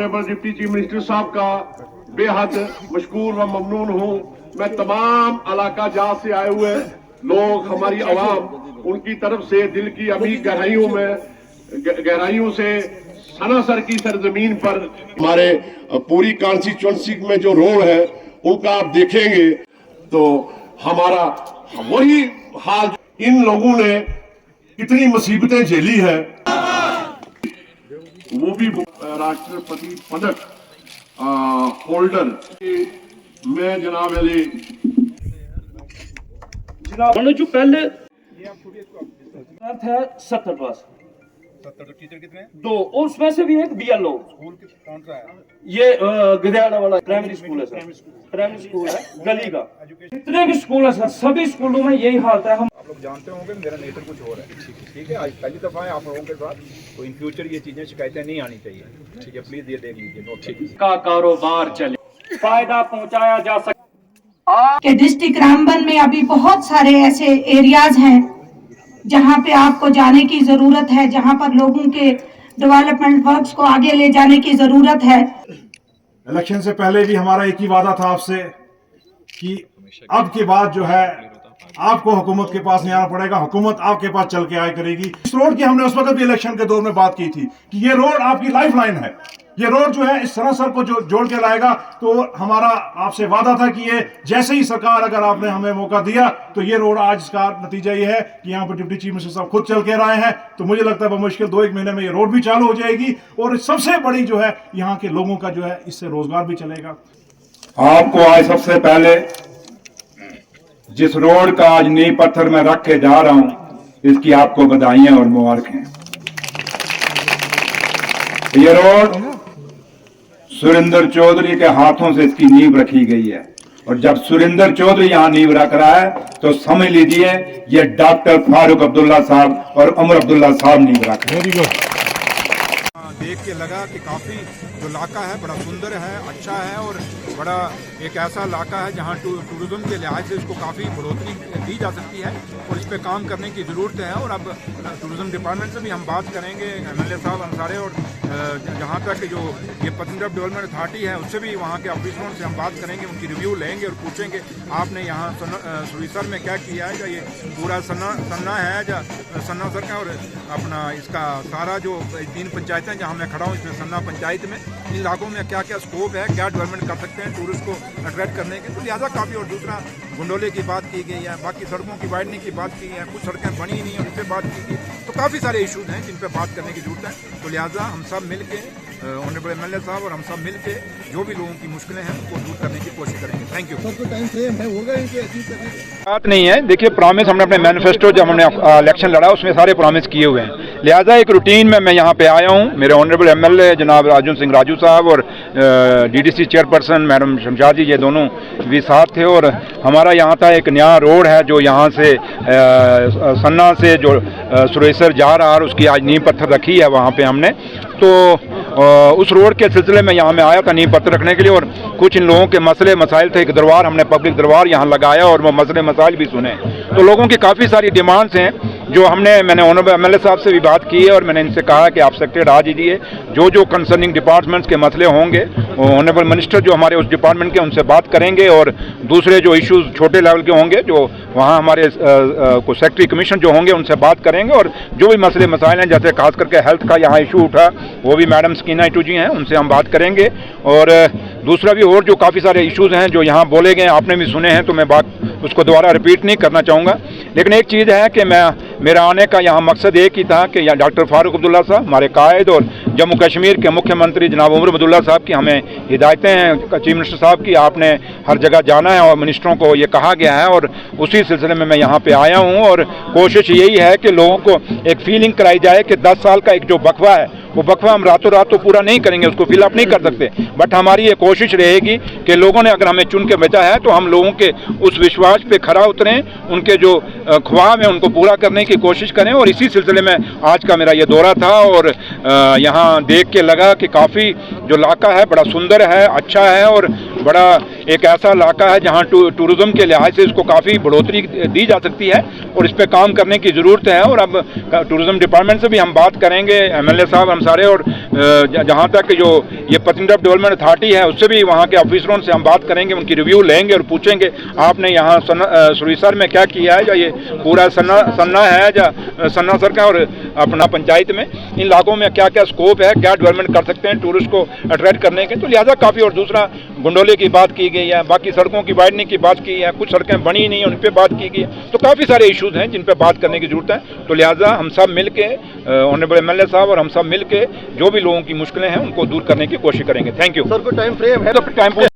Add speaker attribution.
Speaker 1: Honourable deputy chief minister साहब का बेहद मशकूर व ममनून हूँ। मैं तमाम इलाका जहाँ से आए हुए लोग, हमारी आवाम, उनकी तरफ से दिल की अभी गहराइयों से सनासर की सरजमीन पर हमारे पूरी कॉन्स्टिट्यूएंसी में जो रोड है उनका आप देखेंगे तो हमारा वही हाल। इन लोगों ने कितनी मुसीबतें झेली है, वो भी राष्ट्रपति पदक होल्डर मैं जनाब अली
Speaker 2: जो पहले है 70 पास
Speaker 3: 70 तो टीचर कितने हैं?
Speaker 2: 2 और उसमें से भी एक BLO।
Speaker 3: स्कूल कौन सा है?
Speaker 2: ये गधेड़ा वाला प्राइमरी स्कूल है सर, प्राइमरी स्कूल है गली का। जितने भी स्कूल है सर, सभी स्कूलों में यही हालत है। हम
Speaker 3: आप लोग जानते होंगे मेरा नेचर कुछ और है, ठीक है। आज पहली दफा है आप लोगों के साथ, तो इन फ्यूचर ये चीजें शिकायतें नहीं आनी चाहिए, ठीक है। प्लीज ये देख लीजिए, नोट कीजिए।
Speaker 2: का कारोबार चले, फायदा पहुंचाया जा सके।
Speaker 4: के डिस्ट्रिक्ट रामबन में अभी बहुत सारे ऐसे एरियाज हैं जहां पे आपको जाने की जरूरत है, जहां पर लोगों के डेवलपमेंट वर्क्स को आगे ले जाने की जरूरत है।
Speaker 5: इलेक्शन से पहले भी हमारा एक ही वादा था आपसे कि अब के बाद जो है आपको हुकूमत के पास नहीं आना पड़ेगा, हुकूमत आपके पास चल के आया करेगी। इस रोड की हमने उस वक्त भी इलेक्शन के दौर में बात की थी कि ये रोड आपकी लाइफ लाइन है। ये रोड जो है इस सरासर को जो जोड़ के लाएगा, तो हमारा आपसे वादा था कि ये जैसे ही सरकार अगर आपने हमें मौका दिया तो ये रोड, आज इसका नतीजा ये है कि यहाँ पर डिप्टी चीफ मिनिस्टर साहब खुद चल के आए हैं। तो मुझे लगता है बमुश्किल 2-1 महीने में ये रोड भी चालू हो जाएगी और सबसे बड़ी जो है यहाँ के लोगों का जो है इससे रोजगार भी चलेगा।
Speaker 6: आपको आज सबसे पहले जिस रोड का आज नींव पत्थर में रख के जा रहा हूं, इसकी आपको बधाइयां और मुबारकें। ये रोड सुरेंद्र चौधरी के हाथों से इसकी नींव रखी गई है, और जब सुरेंद्र चौधरी यहाँ नींव रख रहा है तो समझ लीजिए ये डॉक्टर फारूक अब्दुल्ला साहब और उमर अब्दुल्ला साहब नींव रख रहे हैं।
Speaker 3: देख के लगा कि काफ़ी जो इलाका है बड़ा सुंदर है, अच्छा है, और बड़ा एक ऐसा इलाका है जहाँ टूरिज्म के लिहाज से इसको काफ़ी बढ़ोतरी दी जा सकती है और इस पर काम करने की ज़रूरत है। और अब टूरिज्म डिपार्टमेंट से भी हम बात करेंगे, MLA साहब अंसारे, और जहाँ तक जो ये पतंजब डेवलपमेंट अथॉरिटी है उससे भी वहाँ के ऑफिसरों से हम बात करेंगे, उनकी रिव्यू लेंगे और पूछेंगे आपने यहाँ सुरीसर में क्या किया है, या ये पूरा सन्ना है या सन्ना सर का, और अपना इसका सारा जो 3 पंचायतें जहाँ मैं खड़ा हूँ इसमें सन्ना पंचायत में, इन इलाकों में क्या क्या स्कोप है, क्या डेवलपमेंट कर सकते हैं टूरिस्ट को अट्रैक्ट करने के, तो लिहाजा काफ़ी। और दूसरा गुंडोले की बात की गई है, बाकी सड़कों की वाइडनिंग की बात की है, कुछ सड़कें बनी नहीं है उन पर बात की गई, तो काफ़ी सारे इशूज़ हैं जिन पर बात करने की जरूरत है। तो लिहाजा हम सब मिल के, ऑनरेबल MLA साहब और हम सब मिल के जो भी लोगों की मुश्किलें हैं उनको दूर करने की कोशिश करेंगे। Thank you.
Speaker 6: बात नहीं है, देखिए प्रॉमिस हमने अपने मैनिफेस्टो जब हमने इलेक्शन लड़ा उसमें सारे प्रॉमिस किए हुए हैं, लिहाजा एक रूटीन में मैं यहाँ पे आया हूँ। मेरे ऑनरेबल MLA जनाब अर्जुन सिंह राजू साहब और DDC चेयरपर्सन मैडम शमशाद जी, ये दोनों भी साथ थे। और हमारा यहाँ था एक नया रोड है जो यहाँ से सन्ना से जो सुरेसर जा रहा है, उसकी आज नींव पत्थर रखी है वहाँ पे हमने। तो उस रोड के सिलसिले में यहाँ मैं आया था नींव पत्थर रखने के लिए, और कुछ इन लोगों के मसले मसाइल थे। एक दरबार हमने पब्लिक दरबार यहाँ लगाया और वो मसले मसाइल भी सुने। तो लोगों की काफ़ी सारी डिमांड्स हैं जो मैंने ऑनरेबल MLA साहब से भी बात की है, और मैंने इनसे कहा कि आप सेक्रेटरी आ दीजिए, जो कंसर्निंग डिपार्टमेंट्स के मसले होंगे ऑनरेबल मिनिस्टर जो हमारे उस डिपार्टमेंट के उनसे बात करेंगे, और दूसरे जो इश्यूज़ छोटे लेवल के होंगे जो वहाँ हमारे को सेक्रेटरी कमीशन जो होंगे उनसे बात करेंगे। और जो भी मसले मसाइल हैं, जैसे खास करके हेल्थ का यहाँ इशू उठा, वो भी मैडम स्कीना इटू जी हैं, उनसे हम बात करेंगे। और दूसरा भी और जो काफ़ी सारे इश्यूज़ हैं जो यहाँ बोले गए, आपने भी सुने हैं, तो मैं बात उसको दोबारा रिपीट नहीं करना चाहूँगा। लेकिन एक चीज़ है कि मेरा आने का यहाँ मकसद एक ही था कि डॉक्टर फारूक अब्दुल्ला साहब हमारे कायद और जम्मू कश्मीर के मुख्यमंत्री जनाब उमर अब्दुल्ला साहब की हमें हिदायतें हैं चीफ मिनिस्टर साहब की, आपने हर जगह जाना है और मिनिस्टरों को ये कहा गया है, और उसी सिलसिले में मैं यहाँ पे आया हूँ। और कोशिश यही है कि लोगों को एक फीलिंग कराई जाए कि 10 साल का एक जो बकवा है, वो बकवा हम रातों रात तो पूरा नहीं करेंगे, उसको फिलअप नहीं कर सकते, बट हमारी ये कोशिश रहेगी कि लोगों ने अगर हमें चुन के भेजा है तो हम लोगों के उस विश्वास पे खरा उतरें, उनके जो ख्वाब है उनको पूरा करने की कोशिश करें। और इसी सिलसिले में आज का मेरा ये दौरा था, और यहाँ देख के लगा कि काफ़ी जो इलाका है बड़ा सुंदर है, अच्छा है, और बड़ा एक ऐसा इलाका है जहाँ टूरिज़्म के लिहाज से इसको काफ़ी बढ़ोतरी दी जा सकती है, और इस पर काम करने की ज़रूरत है। और अब टूरिज़्म डिपार्टमेंट से भी हम बात करेंगे, MLA साहब हम सारे, और जहाँ तक जो ये पतंजब डेवलपमेंट अथॉरिटी है उससे भी वहाँ के ऑफिसरों से हम बात करेंगे, उनकी रिव्यू लेंगे और पूछेंगे आपने यहाँ सुरीसर में क्या किया है, या ये पूरा सन्ना है या सन्ना सर का और अपना पंचायत में इन इलाकों में क्या क्या स्कोप है, क्या डेवलपमेंट कर सकते हैं टूरिस्ट को अट्रैक्ट करने के। तो लिहाजा काफ़ी, और दूसरा गुंडोले की बात की गई है, बाकी सड़कों की वाइडनिंग की बात की है, कुछ सड़कें बनी नहीं उन पर बात की गई है। तो काफ़ी सारे इशूज़ हैं जिन पर बात करने की जरूरत है। तो लिहाजा हम सब मिल के ऑनरेबल MLA साहब और हम सब मिल के जो भी लोगों की मुश्किलें हैं उनको दूर करने की कोशिश करेंगे। Thank you sir. कोई टाइम फ्रेम है? तो टाइम